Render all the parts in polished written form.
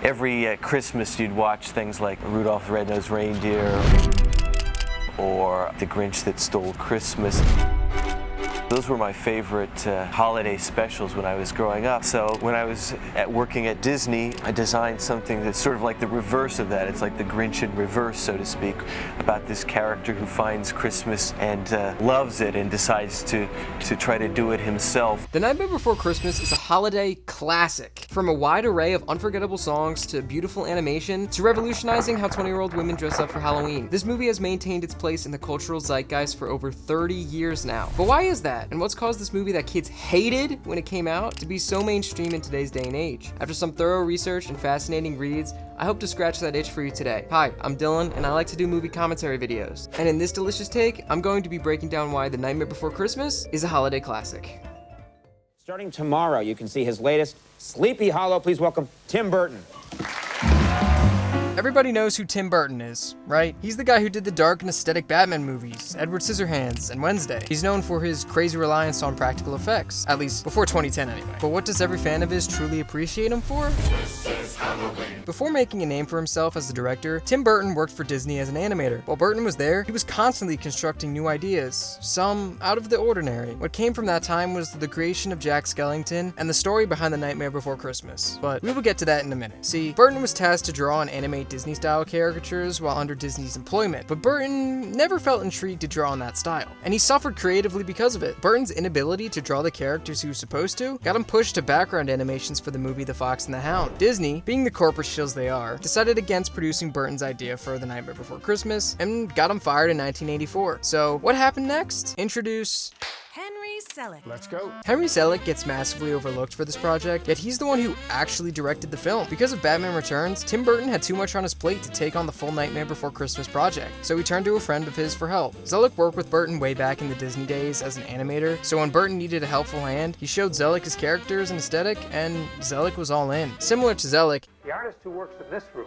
Every Christmas you'd watch things like Rudolph the Red-Nosed Reindeer or The Grinch That Stole Christmas. Those were my favorite holiday specials when I was growing up. So when I was working at Disney, I designed something that's sort of like the reverse of that. It's like the Grinch in reverse, so to speak, about this character who finds Christmas and loves it and decides to try to do it himself. The Nightmare Before Christmas is a holiday classic. From a wide array of unforgettable songs to beautiful animation to revolutionizing how 20-year-old women dress up for Halloween, this movie has maintained its place in the cultural zeitgeist for over 30 years now. But why is that? And what's caused this movie that kids hated when it came out to be so mainstream in today's day and age? After some thorough research and fascinating reads, I hope to scratch that itch for you today. Hi, I'm Dylan, and I like to do movie commentary videos. And in this delicious take, I'm going to be breaking down why The Nightmare Before Christmas is a holiday classic. Starting tomorrow, you can see his latest, Sleepy Hollow. Please welcome Tim Burton. Everybody knows who Tim Burton is, right? He's the guy who did the dark and aesthetic Batman movies, Edward Scissorhands, and Wednesday. He's known for his crazy reliance on practical effects, at least before 2010 anyway. But what does every fan of his truly appreciate him for? Before making a name for himself as a director, Tim Burton worked for Disney as an animator. While Burton was there, he was constantly constructing new ideas, some out of the ordinary. What came from that time was the creation of Jack Skellington and the story behind The Nightmare Before Christmas. But we will get to that in a minute. See, Burton was tasked to draw and animate Disney-style caricatures while under Disney's employment, but Burton never felt intrigued to draw in that style, and he suffered creatively because of it. Burton's inability to draw the characters he was supposed to got him pushed to background animations for the movie The Fox and the Hound. Disney, being the corporate shills they are, decided against producing Burton's idea for The Nightmare Before Christmas and got him fired in 1984. So what happened next? Introduce Selick. Let's go. Henry Selick gets massively overlooked for this project, yet he's the one who actually directed the film. Because of Batman Returns, Tim Burton had too much on his plate to take on the full Nightmare Before Christmas project, so he turned to a friend of his for help. Selick worked with Burton way back in the Disney days as an animator, so when Burton needed a helpful hand, he showed Selick his characters and aesthetic, and Selick was all in. Similar to Selick, The artist who works in this room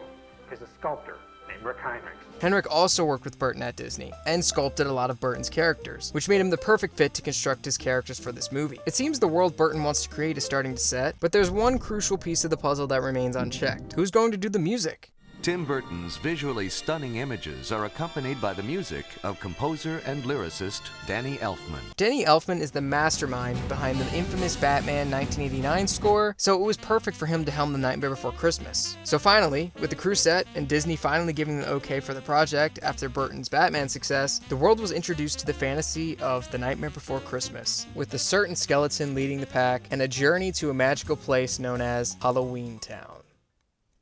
is a sculptor named Rick Heinrichs. Henrik also worked with Burton at Disney, and sculpted a lot of Burton's characters, which made him the perfect fit to construct his characters for this movie. It seems the world Burton wants to create is starting to set, but there's one crucial piece of the puzzle that remains unchecked. Who's going to do the music? Tim Burton's visually stunning images are accompanied by the music of composer and lyricist Danny Elfman. Danny Elfman is the mastermind behind the infamous Batman 1989 score, so it was perfect for him to helm The Nightmare Before Christmas. So finally, with the crew set and Disney finally giving the okay for the project after Burton's Batman success, the world was introduced to the fantasy of The Nightmare Before Christmas, with a certain skeleton leading the pack and a journey to a magical place known as Halloweentown.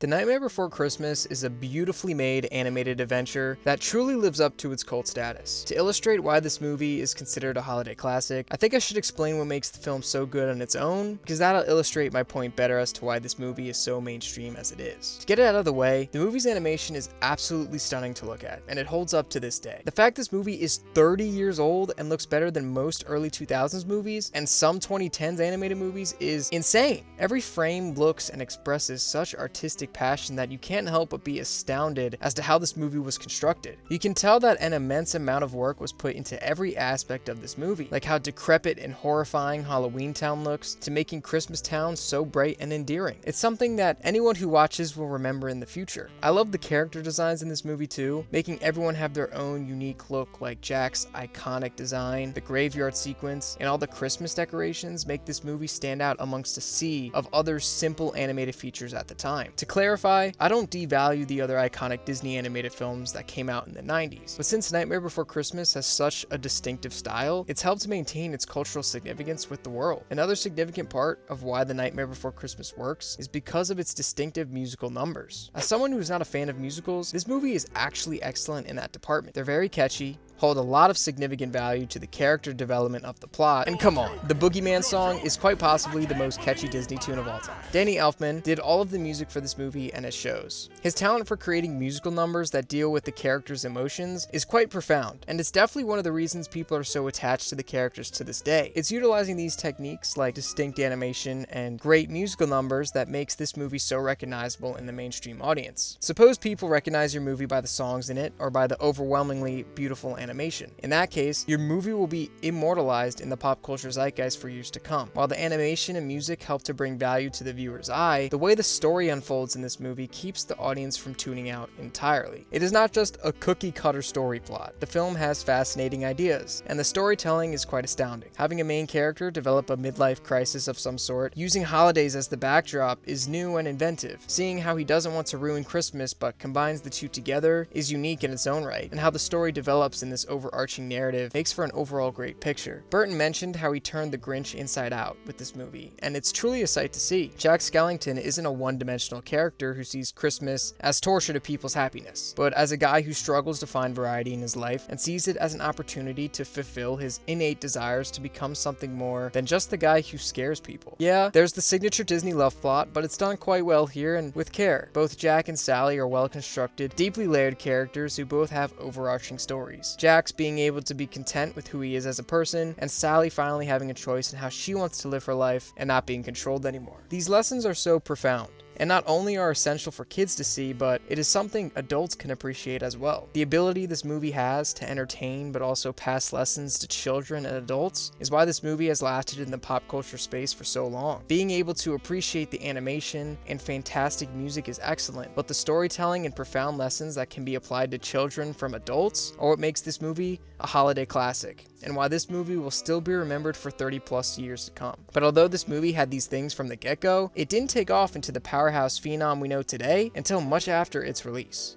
The Nightmare Before Christmas is a beautifully made animated adventure that truly lives up to its cult status. To illustrate why this movie is considered a holiday classic, I think I should explain what makes the film so good on its own, because that'll illustrate my point better as to why this movie is so mainstream as it is. To get it out of the way, the movie's animation is absolutely stunning to look at, and it holds up to this day. The fact this movie is 30 years old and looks better than most early 2000s movies and some 2010s animated movies is insane. Every frame looks and expresses such artistic passion that you can't help but be astounded as to how this movie was constructed. You can tell that an immense amount of work was put into every aspect of this movie, like how decrepit and horrifying Halloweentown looks, to making Christmastown so bright and endearing. It's something that anyone who watches will remember in the future. I love the character designs in this movie too, making everyone have their own unique look, like Jack's iconic design, the graveyard sequence, and all the Christmas decorations make this movie stand out amongst a sea of other simple animated features at the time. To clarify, I don't devalue the other iconic Disney animated films that came out in the 90s, but since Nightmare Before Christmas has such a distinctive style, it's helped to maintain its cultural significance with the world. Another significant part of why The Nightmare Before Christmas works is because of its distinctive musical numbers. As someone who's not a fan of musicals, this movie is actually excellent in that department. They're very catchy, hold a lot of significant value to the character development of the plot, and come on, the Boogeyman song is quite possibly the most catchy Disney tune of all time. Danny Elfman did all of the music for this movie, and it shows. His talent for creating musical numbers that deal with the characters' emotions is quite profound, and it's definitely one of the reasons people are so attached to the characters to this day. It's utilizing these techniques like distinct animation and great musical numbers that makes this movie so recognizable in the mainstream audience. Suppose people recognize your movie by the songs in it, or by the overwhelmingly beautiful animation. animation. In that case, your movie will be immortalized in the pop culture zeitgeist for years to come. While the animation and music help to bring value to the viewer's eye, the way the story unfolds in this movie keeps the audience from tuning out entirely. It is not just a cookie-cutter story plot. The film has fascinating ideas, and the storytelling is quite astounding. Having a main character develop a midlife crisis of some sort, using holidays as the backdrop, is new and inventive. Seeing how he doesn't want to ruin Christmas but combines the two together is unique in its own right, and how the story develops in this overarching narrative makes for an overall great picture. Burton mentioned how he turned the Grinch inside out with this movie, and it's truly a sight to see. Jack Skellington isn't a one-dimensional character who sees Christmas as torture to people's happiness, but as a guy who struggles to find variety in his life and sees it as an opportunity to fulfill his innate desires to become something more than just the guy who scares people. Yeah, there's the signature Disney love plot, but it's done quite well here and with care. Both Jack and Sally are well-constructed, deeply layered characters who both have overarching stories. Jack's being able to be content with who he is as a person, and Sally finally having a choice in how she wants to live her life and not being controlled anymore. These lessons are so profound, and not only are essential for kids to see, but it is something adults can appreciate as well. The ability this movie has to entertain but also pass lessons to children and adults is why this movie has lasted in the pop culture space for so long. Being able to appreciate the animation and fantastic music is excellent, but the storytelling and profound lessons that can be applied to children from adults are what makes this movie a holiday classic, and why this movie will still be remembered for 30 plus years to come. But although this movie had these things from the get-go, it didn't take off into the powerhouse phenom we know today until much after its release.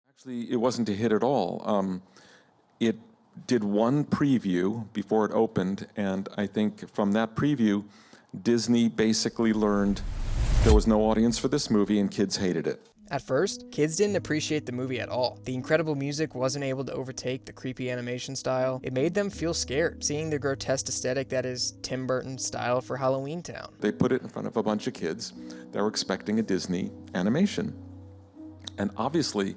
Actually, it wasn't a hit at all. It did one preview before it opened, and I think from that preview, Disney basically learned there was no audience for this movie and kids hated it. At first, kids didn't appreciate the movie at all. The incredible music wasn't able to overtake the creepy animation style. It made them feel scared, seeing the grotesque aesthetic that is Tim Burton's style for Halloweentown. They put it in front of a bunch of kids that were expecting a Disney animation. And obviously,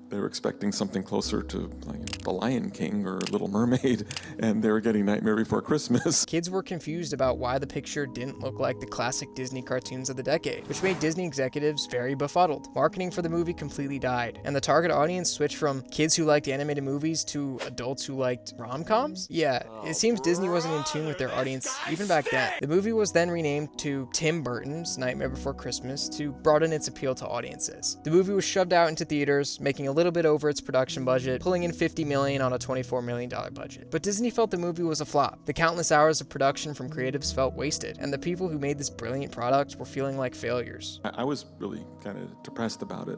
they were expecting something closer to like The Lion King or Little Mermaid, and they were getting Nightmare Before Christmas. Kids were confused about why the picture didn't look like the classic Disney cartoons of the decade, which made Disney executives very befuddled. Marketing for the movie completely died, and the target audience switched from kids who liked animated movies to adults who liked rom-coms? Yeah, it seems Disney wasn't in tune with their audience even back then. The movie was then renamed to Tim Burton's Nightmare Before Christmas to broaden its appeal to audiences. The movie was shoved out into theaters, making a little bit over its production budget, pulling in $50 million on a $24 million budget. But Disney felt the movie was a flop. The countless hours of production from creatives felt wasted, and the people who made this brilliant product were feeling like failures. I was really kind of depressed about it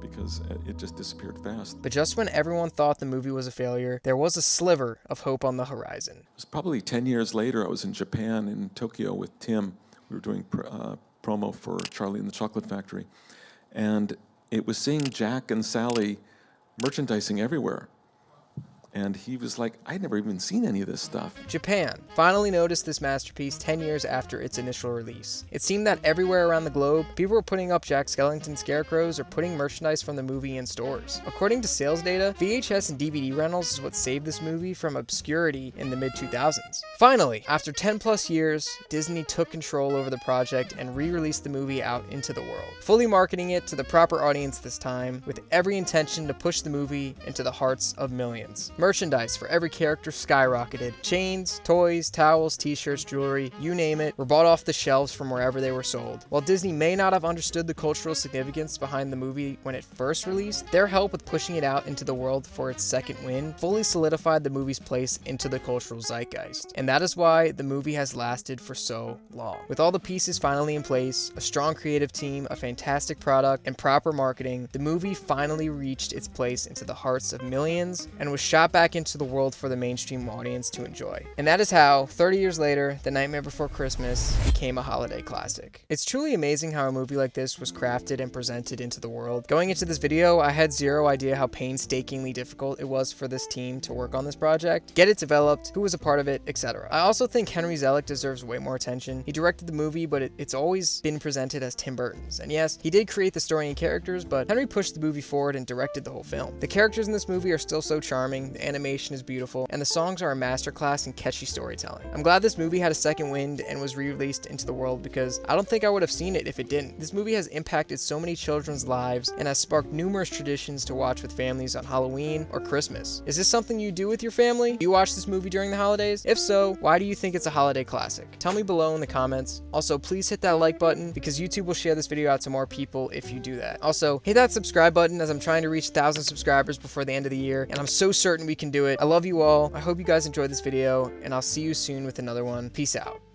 because it just disappeared fast. But just when everyone thought the movie was a failure, there was a sliver of hope on the horizon. It was probably 10 years later. I was in Japan, in Tokyo, with Tim. We were doing promo for Charlie and the Chocolate Factory, and it was seeing Jack and Sally merchandising everywhere. And he was like, I'd never even seen any of this stuff. Japan finally noticed this masterpiece 10 years after its initial release. It seemed that everywhere around the globe, people were putting up Jack Skellington scarecrows or putting merchandise from the movie in stores. According to sales data, VHS and DVD rentals is what saved this movie from obscurity in the mid-2000s. Finally, after 10 plus years, Disney took control over the project and re-released the movie out into the world, fully marketing it to the proper audience this time, with every intention to push the movie into the hearts of millions. Merchandise for every character skyrocketed. Chains, toys, towels, t-shirts, jewelry, you name it, were bought off the shelves from wherever they were sold. While Disney may not have understood the cultural significance behind the movie when it first released, their help with pushing it out into the world for its second win fully solidified the movie's place into the cultural zeitgeist. And that is why the movie has lasted for so long. With all the pieces finally in place, a strong creative team, a fantastic product, and proper marketing, the movie finally reached its place into the hearts of millions and was shot back into the world for the mainstream audience to enjoy. And that is how, 30 years later, The Nightmare Before Christmas became a holiday classic. It's truly amazing how a movie like this was crafted and presented into the world. Going into this video, I had zero idea how painstakingly difficult it was for this team to work on this project, get it developed, who was a part of it, etc. I also think Henry Selick deserves way more attention. He directed the movie, but it's always been presented as Tim Burton's. And yes, he did create the story and characters, but Henry pushed the movie forward and directed the whole film. The characters in this movie are still so charming. the animation is beautiful, and the songs are a masterclass in catchy storytelling. I'm glad this movie had a second wind and was re-released into the world because I don't think I would have seen it if it didn't. This movie has impacted so many children's lives and has sparked numerous traditions to watch with families on Halloween or Christmas. Is this something you do with your family? Do you watch this movie during the holidays? If so, why do you think it's a holiday classic? Tell me below in the comments. Also, please hit that like button because YouTube will share this video out to more people if you do that. Also, hit that subscribe button as I'm trying to reach 1,000 subscribers before the end of the year, and I'm so certain we can do it. I love you all. I hope you guys enjoyed this video, and I'll see you soon with another one. Peace out.